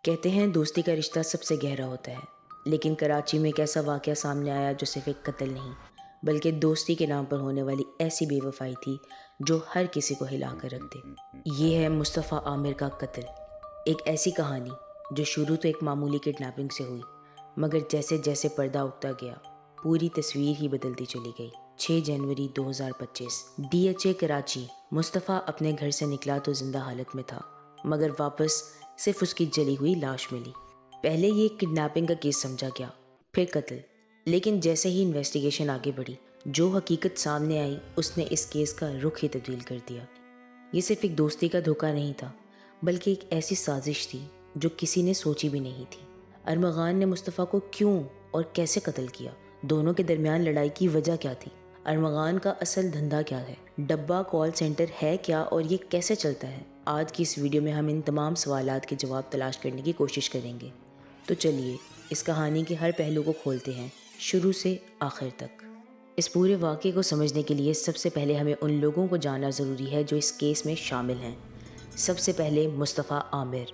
کہتے ہیں دوستی کا رشتہ سب سے گہرا ہوتا ہے، لیکن کراچی میں ایک ایسا واقعہ سامنے آیا جو صرف ایک قتل نہیں بلکہ دوستی کے نام پر ہونے والی ایسی بے وفائی تھی جو ہر کسی کو ہلا کر رکھ دے۔ یہ ہے مصطفیٰ عامر کا قتل، ایک ایسی کہانی جو شروع تو ایک معمولی کڈنیپنگ سے ہوئی، مگر جیسے جیسے پردہ اٹھتا گیا پوری تصویر ہی بدلتی چلی گئی۔ 6 جنوری 2025 DHA کراچی۔ مصطفیٰ اپنے گھر سے نکلا تو زندہ حالت میں تھا، مگر واپس صرف اس کی جلی ہوئی لاش ملی۔ پہلے یہ کڈنیپنگ کا کیس سمجھا گیا، پھر قتل، لیکن جیسے ہی انویسٹیگیشن آگے بڑھی جو حقیقت سامنے آئی اس نے اس کیس کا رخ ہی تبدیل کر دیا۔ یہ صرف ایک دوستی کا دھوکہ نہیں تھا بلکہ ایک ایسی سازش تھی جو کسی نے سوچی بھی نہیں تھی۔ ارمغان نے مصطفیٰ کو کیوں اور کیسے قتل کیا؟ دونوں کے درمیان لڑائی کی وجہ کیا تھی؟ ارمغان کا اصل دھندا کیا ہے؟ ڈبہ کال سینٹر ہے کیا اور یہ کیسے چلتا ہے؟ آج کی اس ویڈیو میں ہم ان تمام سوالات کے جواب تلاش کرنے کی کوشش کریں گے۔ تو چلیے اس کہانی کے ہر پہلو کو کھولتے ہیں، شروع سے آخر تک۔ اس پورے واقعے کو سمجھنے کے لیے سب سے پہلے ہمیں ان لوگوں کو جاننا ضروری ہے جو اس کیس میں شامل ہیں۔ سب سے پہلے مصطفیٰ عامر،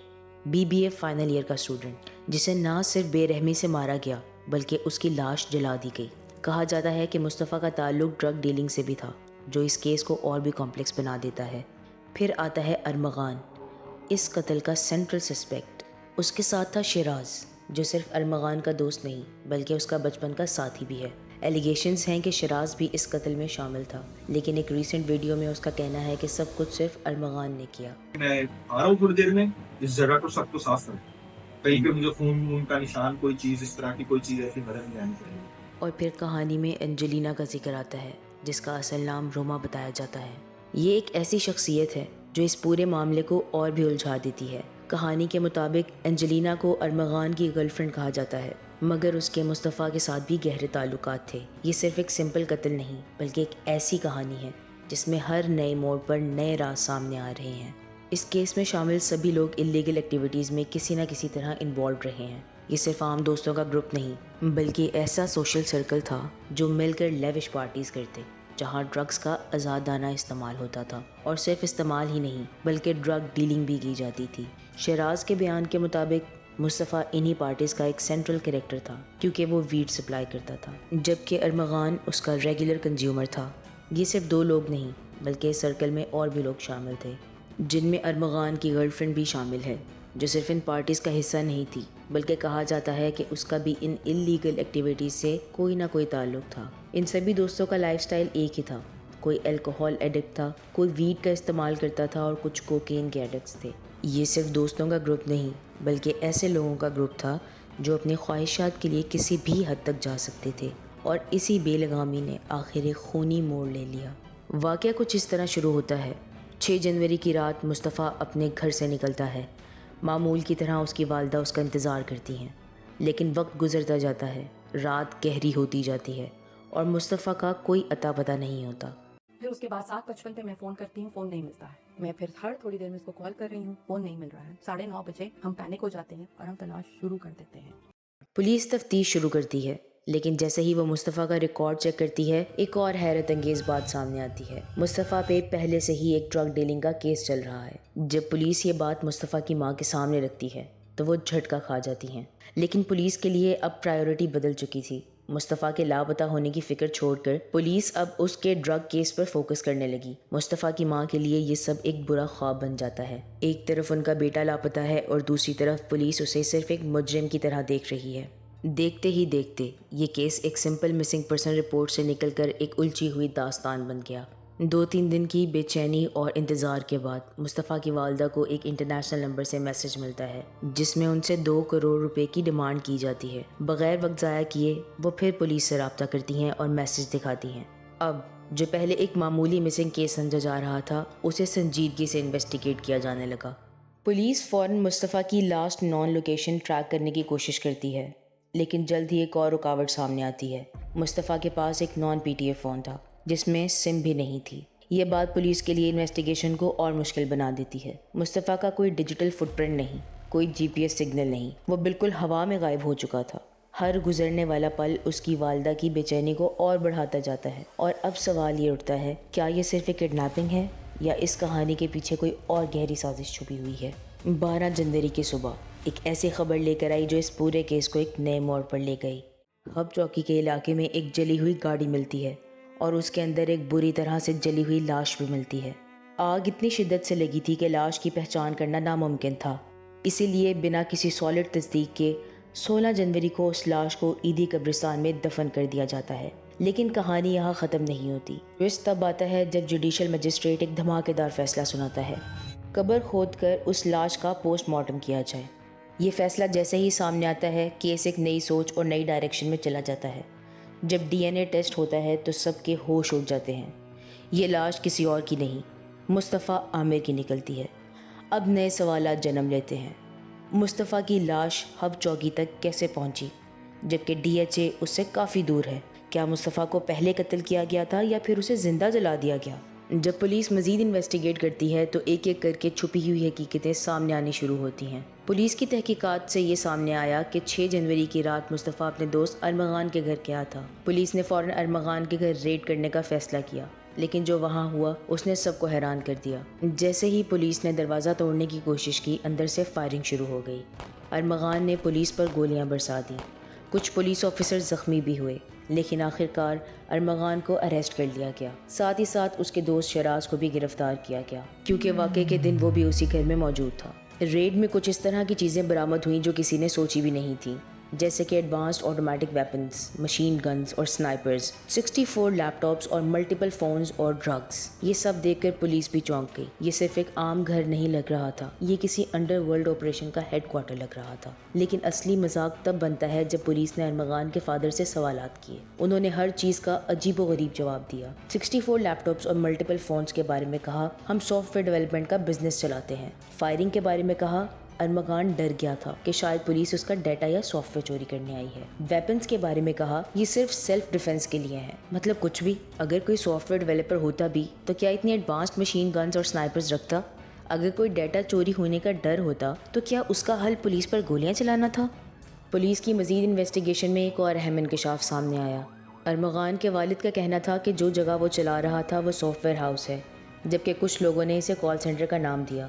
BBA فائنل ایئر کا اسٹوڈنٹ، جسے نہ صرف بے رحمی سے مارا گیا بلکہ اس کی لاش جلا دی گئی۔ کہا جاتا ہے کہ مصطفیٰ کا تعلق ڈرگ ڈیلنگ سے بھی تھا، جو اس کیس کو اور بھی کمپلیکس بنا دیتا ہے۔ پھر آتا ہے ارمغان، اس قتل کا سینٹرل سسپیکٹ۔ اس کے ساتھ تھا شیراز، جو صرف ارمغان کا دوست نہیں بلکہ اس کا بچپن کا ساتھی بھی ہے۔ ایلیگیشنز ہیں کہ شیراز بھی اس قتل میں شامل تھا، لیکن ایک ریسنٹ ویڈیو میں اس کا کہنا ہے کہ سب کچھ صرف ارمغان نے کیا۔ میں آ رہا ہوں تھوڑی دیر میں، اس جگہ کو سب کو صاف کریں، کہیں پہ مجھے خون کا نشان، کوئی چیز اس طرح کی کوئی چیز ایسی نظر نہیں آنی چاہیے۔ اور پھر کہانی میں انجلینا کا ذکر آتا ہے، جس کا اصل نام روما بتایا جاتا ہے۔ یہ ایک ایسی شخصیت ہے جو اس پورے معاملے کو اور بھی الجھا دیتی ہے۔ کہانی کے مطابق انجلینا کو ارمغان کی گرل فرینڈ کہا جاتا ہے، مگر اس کے مصطفیٰ کے ساتھ بھی گہرے تعلقات تھے۔ یہ صرف ایک سمپل قتل نہیں بلکہ ایک ایسی کہانی ہے جس میں ہر نئے موڑ پر نئے راز سامنے آ رہے ہیں۔ اس کیس میں شامل سبھی لوگ انلیگل ایکٹیویٹیز میں کسی نہ کسی طرح انوالوڈ رہے ہیں۔ یہ صرف عام دوستوں کا گروپ نہیں بلکہ ایسا سوشل سرکل تھا جو مل کر لیوش پارٹیز کرتے، جہاں ڈرگز کا آزادانہ استعمال ہوتا تھا، اور صرف استعمال ہی نہیں بلکہ ڈرگ ڈیلنگ بھی کی جاتی تھی۔ شیراز کے بیان کے مطابق مصطفیٰ انہی پارٹیز کا ایک سینٹرل کریکٹر تھا کیونکہ وہ ویڈ سپلائی کرتا تھا، جبکہ ارمغان اس کا ریگولر کنزیومر تھا۔ یہ صرف 2 لوگ نہیں بلکہ سرکل میں اور بھی لوگ شامل تھے، جن میں ارمغان کی گرل فرینڈ بھی شامل ہے، جو صرف ان پارٹیز کا حصہ نہیں تھی بلکہ کہا جاتا ہے کہ اس کا بھی ان انلیگل ایکٹیویٹیز سے کوئی نہ کوئی تعلق تھا۔ ان سبھی دوستوں کا لائف سٹائل ایک ہی تھا، کوئی الکوہول ایڈکٹ تھا، کوئی ویڈ کا استعمال کرتا تھا اور کچھ کوکین کے ایڈکٹس تھے۔ یہ صرف دوستوں کا گروپ نہیں بلکہ ایسے لوگوں کا گروپ تھا جو اپنی خواہشات کے لیے کسی بھی حد تک جا سکتے تھے، اور اسی بے لگامی نے آخر ایک خونی موڑ لے لیا۔ واقعہ کچھ اس طرح شروع ہوتا ہے۔ 6 جنوری کی رات مصطفیٰ اپنے گھر سے نکلتا ہے۔ معمول کی طرح اس کی والدہ اس کا انتظار کرتی ہیں، لیکن وقت گزرتا جاتا ہے، رات گہری ہوتی جاتی ہے اور مصطفیٰ کا کوئی اتا پتہ نہیں ہوتا۔ پھر اس کے بعد 7:55 پہ میں فون کرتی ہوں، فون نہیں ملتا ہے۔ میں پھر ہر تھوڑی دیر میں اس کو کال کر رہی ہوں، فون نہیں مل رہا ہے۔ 9:30 بجے ہم پینک ہو جاتے ہیں اور ہم تلاش شروع کر دیتے ہیں۔ پولیس تفتیش شروع کرتی ہے، لیکن جیسے ہی وہ مصطفیٰ کا ریکارڈ چیک کرتی ہے ایک اور حیرت انگیز بات سامنے آتی ہے۔ مصطفیٰ پہ پہلے سے ہی ایک ڈرگ ڈیلنگ کا کیس چل رہا ہے۔ جب پولیس یہ بات مصطفیٰ کی ماں کے سامنے رکھتی ہے تو وہ جھٹکا کھا جاتی ہیں، لیکن پولیس کے لیے اب پرائیورٹی بدل چکی تھی۔ مصطفیٰ کے لاپتہ ہونے کی فکر چھوڑ کر پولیس اب اس کے ڈرگ کیس پر فوکس کرنے لگی۔ مصطفیٰ کی ماں کے لیے یہ سب ایک برا خواب بن جاتا ہے۔ ایک طرف ان کا بیٹا لاپتہ ہے اور دوسری طرف پولیس اسے صرف ایک مجرم کی طرح دیکھ رہی ہے۔ دیکھتے ہی دیکھتے یہ کیس ایک سمپل مسنگ پرسن رپورٹ سے نکل کر ایک الجھی ہوئی داستان بن گیا۔ 2-3 دن کی بے چینی اور انتظار کے بعد مصطفیٰ کی والدہ کو ایک انٹرنیشنل نمبر سے میسج ملتا ہے جس میں ان سے 2 کروڑ روپے کی ڈیمانڈ کی جاتی ہے۔ بغیر وقت ضائع کیے وہ پھر پولیس سے رابطہ کرتی ہیں اور میسج دکھاتی ہیں۔ اب جو پہلے ایک معمولی مسنگ کیس سمجھا جا رہا تھا اسے سنجیدگی سے انویسٹیگیٹ کیا جانے لگا۔ پولیس فوراً مصطفیٰ کی لاسٹ نون لوکیشن ٹریک کرنے کی کوشش کرتی ہے، لیکن جلد ہی ایک اور رکاوٹ سامنے آتی ہے۔ مصطفیٰ کے پاس ایک نان PTA فون تھا جس میں سم بھی نہیں تھی۔ یہ بات پولیس کے لیے انویسٹیگیشن کو اور مشکل بنا دیتی ہے۔ مصطفیٰ کا کوئی ڈیجیٹل فٹ پرنٹ نہیں، کوئی GPS سگنل نہیں، وہ بالکل ہوا میں غائب ہو چکا تھا۔ ہر گزرنے والا پل اس کی والدہ کی بے چینی کو اور بڑھاتا جاتا ہے، اور اب سوال یہ اٹھتا ہے، کیا یہ صرف ایک کڈنیپنگ ہے یا اس کہانی کے پیچھے کوئی اور گہری سازش چھپی ہوئی ہے؟ 12 جنوری کی صبح ایک ایسی خبر لے کر آئی جو اس پورے کیس کو ایک نئے موڑ پر لے گئی۔ ہب چوکی کے علاقے میں ایک جلی ہوئی گاڑی ملتی ہے اور اس کے اندر ایک بری طرح سے جلی ہوئی لاش بھی ملتی ہے۔ آگ اتنی شدت سے لگی تھی کہ لاش کی پہچان کرنا ناممکن تھا، اسی لیے بنا کسی سالڈ تصدیق کے 16 جنوری کو اس لاش کو عیدی قبرستان میں دفن کر دیا جاتا ہے۔ لیکن کہانی یہاں ختم نہیں ہوتی۔ ٹوسٹ تب آتا ہے جب جوڈیشل مجسٹریٹ ایک دھماکے دار فیصلہ سناتا ہے، قبر کھود کر اس لاش کا پوسٹ مارٹم کیا جائے۔ یہ فیصلہ جیسے ہی سامنے آتا ہے، کیس ایک نئی سوچ اور نئی ڈائریکشن میں چلا جاتا ہے۔ جب ڈی این اے ٹیسٹ ہوتا ہے تو سب کے ہوش اڑ جاتے ہیں۔ یہ لاش کسی اور کی نہیں، مصطفیٰ عامر کی نکلتی ہے۔ اب نئے سوالات جنم لیتے ہیں۔ مصطفیٰ کی لاش ہب چوکی تک کیسے پہنچی جبکہ ڈی ایچ اے اس سے کافی دور ہے؟ کیا مصطفیٰ کو پہلے قتل کیا گیا تھا یا پھر اسے زندہ جلا دیا گیا؟ جب پولیس مزید انویسٹیگیٹ کرتی ہے تو ایک ایک کر کے چھپی ہوئی حقیقتیں سامنے آنی شروع ہوتی ہیں۔ پولیس کی تحقیقات سے یہ سامنے آیا کہ 6 جنوری کی رات مصطفیٰ اپنے دوست ارمغان کے گھر گیا تھا۔ پولیس نے فوراً ارمغان کے گھر ریڈ کرنے کا فیصلہ کیا، لیکن جو وہاں ہوا اس نے سب کو حیران کر دیا۔ جیسے ہی پولیس نے دروازہ توڑنے کی کوشش کی، اندر سے فائرنگ شروع ہو گئی۔ ارمغان نے پولیس پر گولیاں برسا دیں۔ کچھ پولیس آفیسر زخمی بھی ہوئے، لیکن آخرکار ارمغان کو اریسٹ کر لیا گیا۔ ساتھ ہی ساتھ اس کے دوست شراز کو بھی گرفتار کیا گیا، کیونکہ واقعے کے دن وہ بھی اسی گھر میں موجود تھا۔ ریڈ میں کچھ اس طرح کی چیزیں برآمد ہوئیں جو کسی نے سوچی بھی نہیں تھیں، جیسے کہ advanced automatic weapons, machine guns اور سنائپرز، 64 لیپ ٹاپس اور ملٹیپل فونز اور ڈرگز۔ یہ سب دیکھ کر پولیس بھی چونک گئی۔ یہ صرف ایک عام گھر نہیں لگ رہا تھا، یہ کسی انڈر ورلڈ آپریشن کا ہیڈ کوارٹر لگ رہا تھا۔ لیکن اصلی مذاق تب بنتا ہے جب پولیس نے ارمغان کے فادر سے سوالات کیے۔ انہوں نے ہر چیز کا عجیب و غریب جواب دیا۔ 64 لیپ ٹاپس اور ملٹیپل فونز کے بارے میں کہا ہم سافٹ ویئر ڈیولپمنٹ کا بزنس چلاتے ہیں۔ فائرنگ کے بارے میں کہا ارمغان ڈر گیا تھا کہ شاید پولیس اس کا ڈیٹا یا سافٹ ویئر چوری کرنے آئی ہے۔ ویپنز کے بارے میں کہا یہ صرف سیلف ڈیفنس کے لیے ہیں۔ مطلب کچھ بھی، اگر کوئی سافٹ ویئر ڈیولپر ہوتا بھی تو کیا اتنی ایڈوانسڈ مشین گنز اور سنائپرز رکھتا؟ اگر کوئی ڈیٹا چوری ہونے کا ڈر ہوتا تو کیا اس کا حل پولیس پر گولیاں چلانا تھا؟ پولیس کی مزید انویسٹیگیشن میں ایک اور اہم انکشاف سامنے آیا۔ ارمغان کے والد کا کہنا تھا کہ جو جگہ وہ چلا رہا تھا وہ سافٹ ویئر ہاؤس ہے، جبکہ کچھ لوگوں نے اسے کال سینٹر کا نام دیا،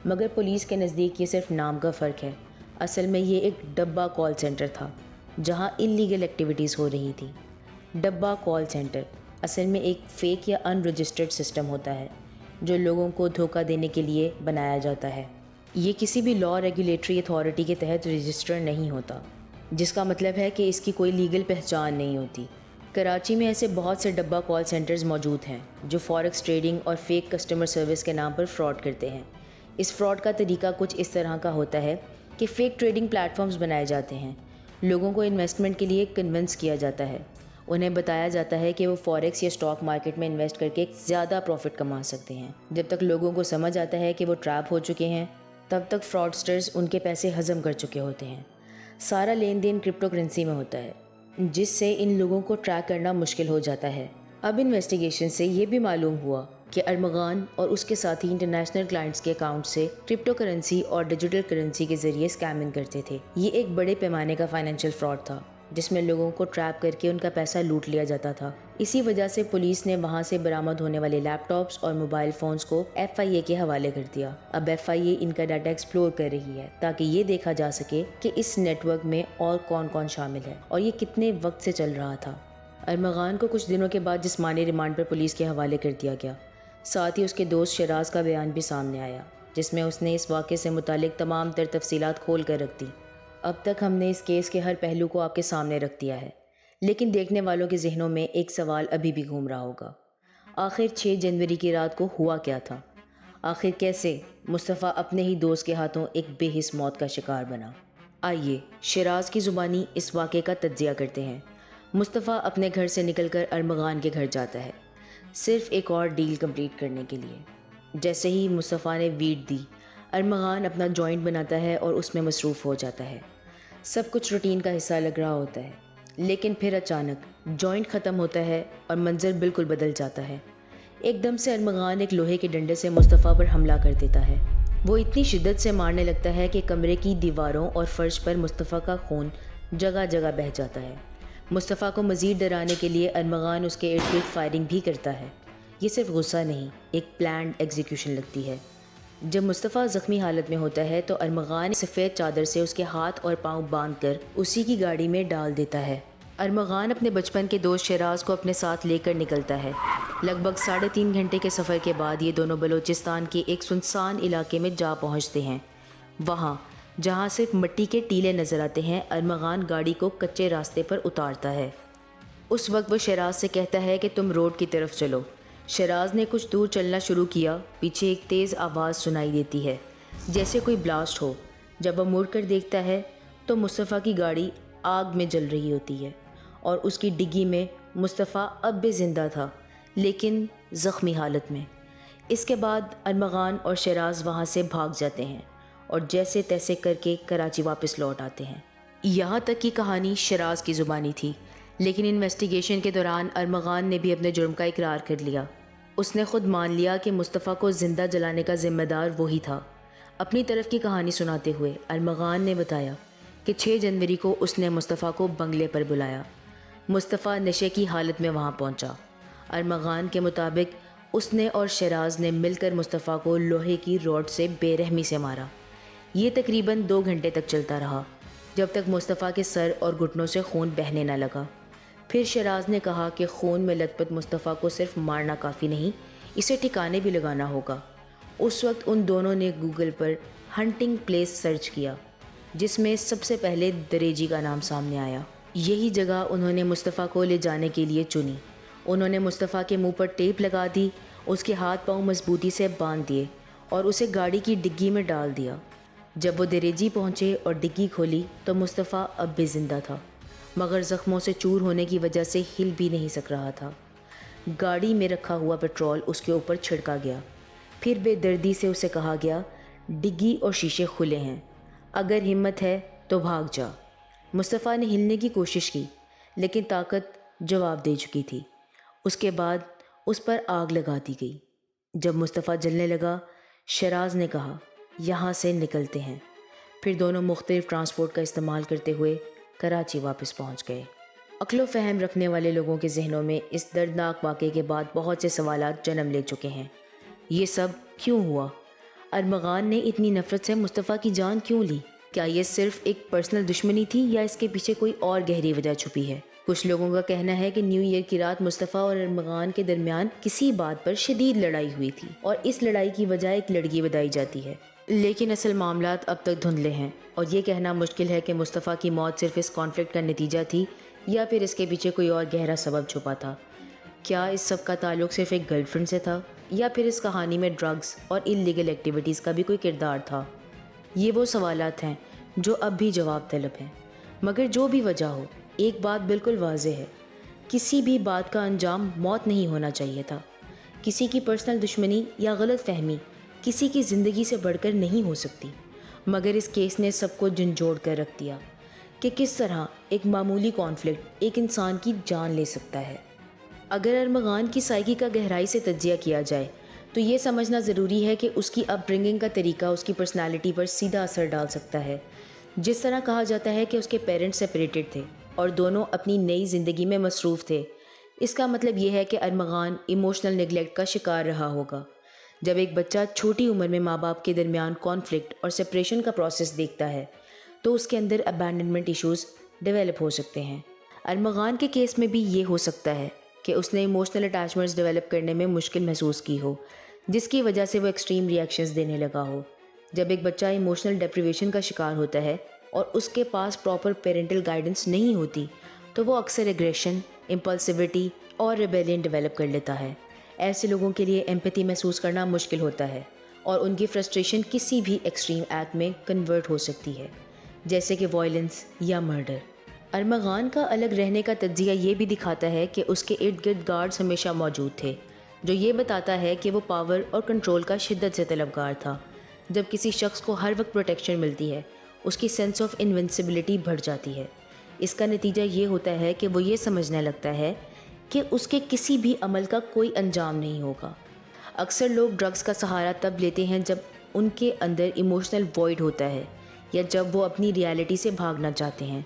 مگر پولیس کے نزدیک یہ صرف نام کا فرق ہے۔ اصل میں یہ ایک ڈبہ کال سینٹر تھا جہاں انلیگل ایکٹیویٹیز ہو رہی تھیں۔ ڈبہ کال سینٹر اصل میں ایک فیک یا ان رجسٹرڈ سسٹم ہوتا ہے جو لوگوں کو دھوکہ دینے کے لیے بنایا جاتا ہے۔ یہ کسی بھی لا ریگولیٹری اتھارٹی کے تحت رجسٹر نہیں ہوتا، جس کا مطلب ہے کہ اس کی کوئی لیگل پہچان نہیں ہوتی۔ کراچی میں ایسے بہت سے ڈبہ کال سینٹرز موجود ہیں جو فوریکس ٹریڈنگ اور فیک کسٹمر سروس کے نام پر فراڈ کرتے ہیں۔ اس فراڈ کا طریقہ کچھ اس طرح کا ہوتا ہے کہ فیک ٹریڈنگ پلیٹ فارمز بنائے جاتے ہیں، لوگوں کو انویسٹمنٹ کے لیے کنونس کیا جاتا ہے، انہیں بتایا جاتا ہے کہ وہ فوریکس یا اسٹاک مارکیٹ میں انویسٹ کر کے ایک زیادہ پروفٹ کما سکتے ہیں۔ جب تک لوگوں کو سمجھ آتا ہے کہ وہ ٹریپ ہو چکے ہیں، تب تک فراڈسٹرز ان کے پیسے ہضم کر چکے ہوتے ہیں۔ سارا لین دین کرپٹو کرنسی میں ہوتا ہے، جس سے ان لوگوں کو ٹریک کرنا مشکل ہو جاتا ہے۔ اب انویسٹیگیشن سے یہ بھی معلوم ہوا کہ ارمغان اور اس کے ساتھی انٹرنیشنل کلائنٹس کے اکاؤنٹ سے کرپٹو کرنسی اور ڈیجیٹل کرنسی کے ذریعے اسکیمنگ کرتے تھے۔ یہ ایک بڑے پیمانے کا فائنینشیل فراڈ تھا جس میں لوگوں کو ٹریپ کر کے ان کا پیسہ لوٹ لیا جاتا تھا۔ اسی وجہ سے پولیس نے وہاں سے برآمد ہونے والے لیپ ٹاپس اور موبائل فونز کو FIA کے حوالے کر دیا۔ اب FIA ان کا ڈیٹا ایکسپلور کر رہی ہے تاکہ یہ دیکھا جا سکے کہ اس نیٹ ورک میں اور کون کون شامل ہے اور یہ کتنے وقت سے چل رہا تھا۔ ارمغان کو کچھ دنوں کے بعد جسمانی ریمانڈ پر پولیس کے حوالے کر دیا گیا۔ ساتھ ہی اس کے دوست شراز کا بیان بھی سامنے آیا، جس میں اس نے اس واقعے سے متعلق تمام تر تفصیلات کھول کر رکھ دی۔ اب تک ہم نے اس کیس کے ہر پہلو کو آپ کے سامنے رکھ دیا ہے، لیکن دیکھنے والوں کے ذہنوں میں ایک سوال ابھی بھی گھوم رہا ہوگا، آخر 6 جنوری کی رات کو ہوا کیا تھا؟ آخر کیسے مصطفیٰ اپنے ہی دوست کے ہاتھوں ایک بے حس موت کا شکار بنا؟ آئیے شراز کی زبانی اس واقعے کا تجزیہ کرتے ہیں۔ مصطفیٰ اپنے گھر سے نکل کر ارمغان کے گھر جاتا ہے، صرف ایک اور ڈیل کمپلیٹ کرنے کے لیے۔ جیسے ہی مصطفیٰ نے ویٹ دی، ارمغان اپنا جوائنٹ بناتا ہے اور اس میں مصروف ہو جاتا ہے۔ سب کچھ روٹین کا حصہ لگ رہا ہوتا ہے، لیکن پھر اچانک جوائنٹ ختم ہوتا ہے اور منظر بالکل بدل جاتا ہے۔ ایک دم سے ارمغان ایک لوہے کے ڈنڈے سے مصطفیٰ پر حملہ کر دیتا ہے۔ وہ اتنی شدت سے مارنے لگتا ہے کہ کمرے کی دیواروں اور فرش پر مصطفیٰ کا خون جگہ جگہ بہہ جاتا ہے۔ مصطفیٰ کو مزید ڈرانے کے لیے ارمغان اس کے ارد گرد فائرنگ بھی کرتا ہے۔ یہ صرف غصہ نہیں، ایک پلانڈ ایگزیکیوشن لگتی ہے۔ جب مصطفیٰ زخمی حالت میں ہوتا ہے تو ارمغان سفید چادر سے اس کے ہاتھ اور پاؤں باندھ کر اسی کی گاڑی میں ڈال دیتا ہے۔ ارمغان اپنے بچپن کے دوست شیراز کو اپنے ساتھ لے کر نکلتا ہے۔ لگ بھگ 3.5 گھنٹے کے سفر کے بعد یہ دونوں بلوچستان کے ایک سنسان علاقے میں جا پہنچتے ہیں۔ وہاں جہاں صرف مٹی کے ٹیلے نظر آتے ہیں، ارمغان گاڑی کو کچے راستے پر اتارتا ہے۔ اس وقت وہ شیراز سے کہتا ہے کہ تم روڈ کی طرف چلو۔ شیراز نے کچھ دور چلنا شروع کیا، پیچھے ایک تیز آواز سنائی دیتی ہے جیسے کوئی بلاسٹ ہو۔ جب وہ مڑ کر دیکھتا ہے تو مصطفیٰ کی گاڑی آگ میں جل رہی ہوتی ہے اور اس کی ڈگی میں مصطفیٰ اب بھی زندہ تھا لیکن زخمی حالت میں۔ اس کے بعد ارمغان اور شیراز وہاں سے بھاگ جاتے ہیں اور جیسے تیسے کر کے کراچی واپس لوٹ آتے ہیں۔ یہاں تک کی کہانی شیراز کی زبانی تھی، لیکن انویسٹیگیشن کے دوران ارمغان نے بھی اپنے جرم کا اقرار کر لیا۔ اس نے خود مان لیا کہ مصطفیٰ کو زندہ جلانے کا ذمہ دار وہی تھا۔ اپنی طرف کی کہانی سناتے ہوئے ارمغان نے بتایا کہ 6 جنوری کو اس نے مصطفیٰ کو بنگلے پر بلایا۔ مصطفیٰ نشے کی حالت میں وہاں پہنچا۔ ارمغان کے مطابق اس نے اور شیراز نے مل کر مصطفیٰ کو لوہے کی راڈ سے بے رحمی سے مارا۔ یہ تقریباً 2 گھنٹے تک چلتا رہا، جب تک مصطفیٰ کے سر اور گھٹنوں سے خون بہنے نہ لگا۔ پھر شیراز نے کہا کہ خون میں لت پت مصطفیٰ کو صرف مارنا کافی نہیں، اسے ٹھکانے بھی لگانا ہوگا۔ اس وقت ان دونوں نے گوگل پر ہنٹنگ پلیس سرچ کیا، جس میں سب سے پہلے دریجی کا نام سامنے آیا۔ یہی جگہ انہوں نے مصطفیٰ کو لے جانے کے لیے چنی۔ انہوں نے مصطفیٰ کے منہ پر ٹیپ لگا دی، اس کے ہاتھ پاؤں مضبوطی سے باندھ دیے اور اسے گاڑی کی ڈگی میں ڈال دیا۔ جب وہ دریجی پہنچے اور ڈگی کھولی تو مصطفیٰ اب بھی زندہ تھا، مگر زخموں سے چور ہونے کی وجہ سے ہل بھی نہیں سک رہا تھا۔ گاڑی میں رکھا ہوا پیٹرول اس کے اوپر چھڑکا گیا۔ پھر بے دردی سے اسے کہا گیا، ڈگی اور شیشے کھلے ہیں، اگر ہمت ہے تو بھاگ جا۔ مصطفیٰ نے ہلنے کی کوشش کی، لیکن طاقت جواب دے چکی تھی۔ اس کے بعد اس پر آگ لگا دی گئی۔ جب مصطفیٰ جلنے لگا، شیراز نے کہا، یہاں سے نکلتے ہیں۔ پھر دونوں مختلف ٹرانسپورٹ کا استعمال کرتے ہوئے کراچی واپس پہنچ گئے۔ عقل و فہم رکھنے والے لوگوں کے ذہنوں میں اس دردناک واقعے کے بعد بہت سے سوالات جنم لے چکے ہیں۔ یہ سب کیوں ہوا؟ ارمغان نے اتنی نفرت سے مصطفیٰ کی جان کیوں لی؟ کیا یہ صرف ایک پرسنل دشمنی تھی یا اس کے پیچھے کوئی اور گہری وجہ چھپی ہے؟ کچھ لوگوں کا کہنا ہے کہ نیو ایئر کی رات مصطفیٰ اور ارمغان کے درمیان کسی بات پر شدید لڑائی ہوئی تھی اور اس لڑائی کی وجہ ایک لڑکی بتائی جاتی ہے، لیکن اصل معاملات اب تک دھندلے ہیں اور یہ کہنا مشکل ہے کہ مصطفیٰ کی موت صرف اس کانفلکٹ کا نتیجہ تھی یا پھر اس کے پیچھے کوئی اور گہرا سبب چھپا تھا۔ کیا اس سب کا تعلق صرف ایک گرل فرینڈ سے تھا یا پھر اس کہانی میں ڈرگز اور انلیگل ایکٹیویٹیز کا بھی کوئی کردار تھا؟ یہ وہ سوالات ہیں جو اب بھی جواب طلب ہیں، مگر جو بھی وجہ ہو، ایک بات بالکل واضح ہے، کسی بھی بات کا انجام موت نہیں ہونا چاہیے تھا۔ کسی کی پرسنل دشمنی یا غلط فہمی کسی کی زندگی سے بڑھ کر نہیں ہو سکتی، مگر اس کیس نے سب کو جھنجھوڑ کر رکھ دیا کہ کس طرح ایک معمولی کانفلکٹ ایک انسان کی جان لے سکتا ہے۔ اگر ارمغان کی سائیکی کا گہرائی سے تجزیہ کیا جائے تو یہ سمجھنا ضروری ہے کہ اس کی اپ برنگنگ کا طریقہ اس کی پرسنالٹی پر سیدھا اثر ڈال سکتا ہے۔ جس طرح کہا جاتا ہے کہ اس کے پیرنٹس سیپریٹڈ تھے اور دونوں اپنی نئی زندگی میں مصروف تھے، اس کا مطلب یہ ہے کہ ارمغان ایموشنل نیگلیکٹ کا شکار رہا ہوگا۔ جب ایک بچہ چھوٹی عمر میں ماں باپ کے درمیان کانفلکٹ اور سپریشن کا پروسیس دیکھتا ہے تو اس کے اندر ابینڈنمنٹ ایشوز ڈیولپ ہو سکتے ہیں۔ ارمغان کے کیس میں بھی یہ ہو سکتا ہے کہ اس نے ایموشنل اٹیچمنٹس ڈیولپ کرنے میں مشکل محسوس کی ہو، جس کی وجہ سے وہ ایکسٹریم ریئیکشنز دینے لگا ہو۔ جب ایک بچہ ایموشنل ڈیپریویشن کا شکار ہوتا ہے اور اس کے پاس پراپر پیرنٹل گائیڈنس نہیں ہوتی تو وہ اکثر ایگریشن، امپلسیوٹی اور ریبیلین ڈیولپ کر لیتا ہے۔ ایسے لوگوں کے لیے ایمپیتھی محسوس کرنا مشکل ہوتا ہے اور ان کی فرسٹریشن کسی بھی ایکسٹریم ایکٹ میں کنورٹ ہو سکتی ہے، جیسے کہ وائلنس یا مرڈر۔ ارمغان کا الگ رہنے کا تجزیہ یہ بھی دکھاتا ہے کہ اس کے ارد گرد گارڈز ہمیشہ موجود تھے، جو یہ بتاتا ہے کہ وہ پاور اور کنٹرول کا شدت سے طلبگار تھا۔ جب کسی شخص کو ہر وقت پروٹیکشن ملتی ہے، اس کی سینس آف انوینسیبلٹی بڑھ جاتی ہے۔ اس کا نتیجہ یہ ہوتا ہے کہ وہ یہ سمجھنے لگتا ہے کہ اس کے کسی بھی عمل کا کوئی انجام نہیں ہوگا۔ اکثر لوگ ڈرگز کا سہارا تب لیتے ہیں جب ان کے اندر ایموشنل وائڈ ہوتا ہے یا جب وہ اپنی ریالٹی سے بھاگنا چاہتے ہیں۔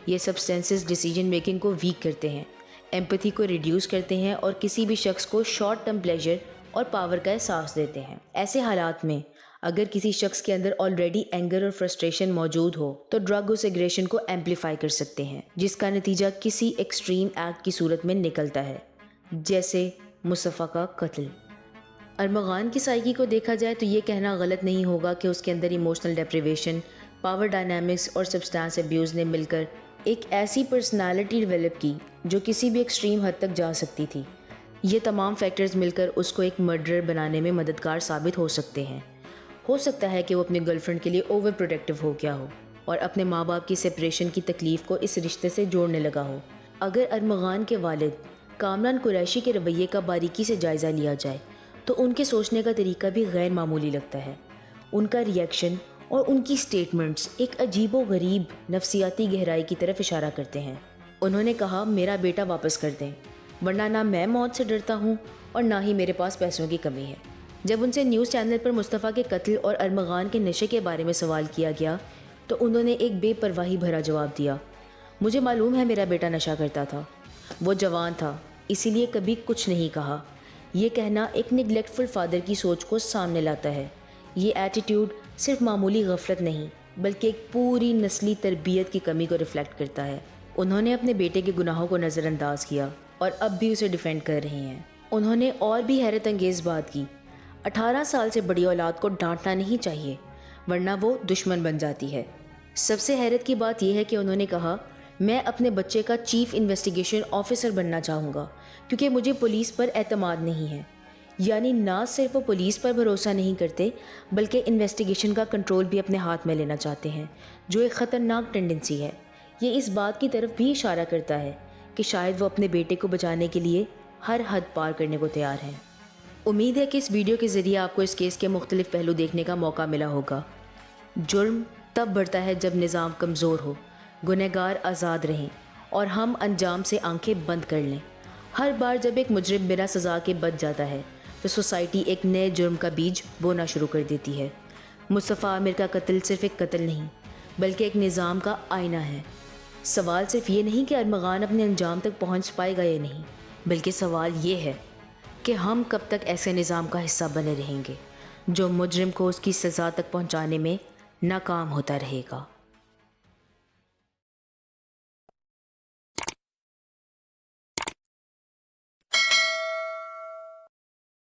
یہ سبسٹینسز ڈیسیجن میکنگ کو ویک کرتے ہیں، ایمپتھی کو ریڈیوس کرتے ہیں اور کسی بھی شخص کو شارٹ ٹرم پلیجر اور پاور کا احساس دیتے ہیں۔ ایسے حالات میں اگر کسی شخص کے اندر آلریڈی اینگر اور فرسٹریشن موجود ہو تو ڈرگ اس ایگریشن کو ایمپلیفائی کر سکتے ہیں، جس کا نتیجہ کسی ایکسٹریم ایکٹ کی صورت میں نکلتا ہے، جیسے مصطفیٰ کا قتل۔ ارمغان کی سائیکی کو دیکھا جائے تو یہ کہنا غلط نہیں ہوگا کہ اس کے اندر ایموشنل ڈیپریویشن، پاور ڈائنامکس اور سبسٹانس ابیوز نے مل کر ایک ایسی پرسنالٹی ڈیولپ کی جو کسی بھی ایکسٹریم حد تک جا سکتی تھی۔ یہ تمام فیکٹرز مل کر اس کو ایک مرڈرر بنانے میں مددگار ثابت ہو سکتے ہیں۔ ہو سکتا ہے کہ وہ اپنی گرل فرینڈ کے لیے اوور پروٹیکٹیو ہو گیا ہو اور اپنے ماں باپ کی سپریشن کی تکلیف کو اس رشتے سے جوڑنے لگا ہو۔ اگر ارمغان کے والد کامران قریشی کے رویے کا باریکی سے جائزہ لیا جائے تو ان کے سوچنے کا طریقہ بھی غیر معمولی لگتا ہے۔ ان کا ری ایکشن اور ان کی سٹیٹمنٹس ایک عجیب و غریب نفسیاتی گہرائی کی طرف اشارہ کرتے ہیں۔ انہوں نے کہا میرا بیٹا واپس کر دیں، ورنہ نہ میں موت سے ڈرتا ہوں اور نہ ہی میرے پاس پیسوں کی کمی ہے۔ جب ان سے نیوز چینل پر مصطفیٰ کے قتل اور ارمغان کے نشے کے بارے میں سوال کیا گیا تو انہوں نے ایک بے پرواہی بھرا جواب دیا، مجھے معلوم ہے میرا بیٹا نشہ کرتا تھا، وہ جوان تھا، اسی لیے کبھی کچھ نہیں کہا۔ یہ کہنا ایک نگلیکٹفل فادر کی سوچ کو سامنے لاتا ہے۔ یہ ایٹیٹیوڈ صرف معمولی غفلت نہیں بلکہ ایک پوری نسلی تربیت کی کمی کو ریفلیکٹ کرتا ہے۔ انہوں نے اپنے بیٹے کے گناہوں کو نظر انداز کیا اور اب بھی اسے ڈیفینڈ کر رہے ہیں۔ انہوں نے اور بھی حیرت انگیز بات کی، 18 سال سے بڑی اولاد کو ڈانٹنا نہیں چاہیے ورنہ وہ دشمن بن جاتی ہے۔ سب سے حیرت کی بات یہ ہے کہ انہوں نے کہا میں اپنے بچے کا چیف انویسٹیگیشن آفیسر بننا چاہوں گا کیونکہ مجھے پولیس پر اعتماد نہیں ہے۔ یعنی نہ صرف وہ پولیس پر بھروسہ نہیں کرتے بلکہ انویسٹیگیشن کا کنٹرول بھی اپنے ہاتھ میں لینا چاہتے ہیں، جو ایک خطرناک ٹینڈنسی ہے۔ یہ اس بات کی طرف بھی اشارہ کرتا ہے کہ شاید وہ اپنے بیٹے کو بچانے کے لیے ہر حد پار کرنے کو تیار ہیں۔ امید ہے کہ اس ویڈیو کے ذریعے آپ کو اس کیس کے مختلف پہلو دیکھنے کا موقع ملا ہوگا۔ جرم تب بڑھتا ہے جب نظام کمزور ہو، گنہگار آزاد رہیں اور ہم انجام سے آنکھیں بند کر لیں۔ ہر بار جب ایک مجرم بنا سزا کے بچ جاتا ہے تو سوسائٹی ایک نئے جرم کا بیج بونا شروع کر دیتی ہے۔ مصطفیٰ عامر کا قتل صرف ایک قتل نہیں بلکہ ایک نظام کا آئینہ ہے۔ سوال صرف یہ نہیں کہ ارمغان اپنے انجام تک پہنچ پائے گا یا نہیں، بلکہ سوال یہ ہے کہ ہم کب تک ایسے نظام کا حصہ بنے رہیں گے جو مجرم کو اس کی سزا تک پہنچانے میں ناکام ہوتا رہے گا۔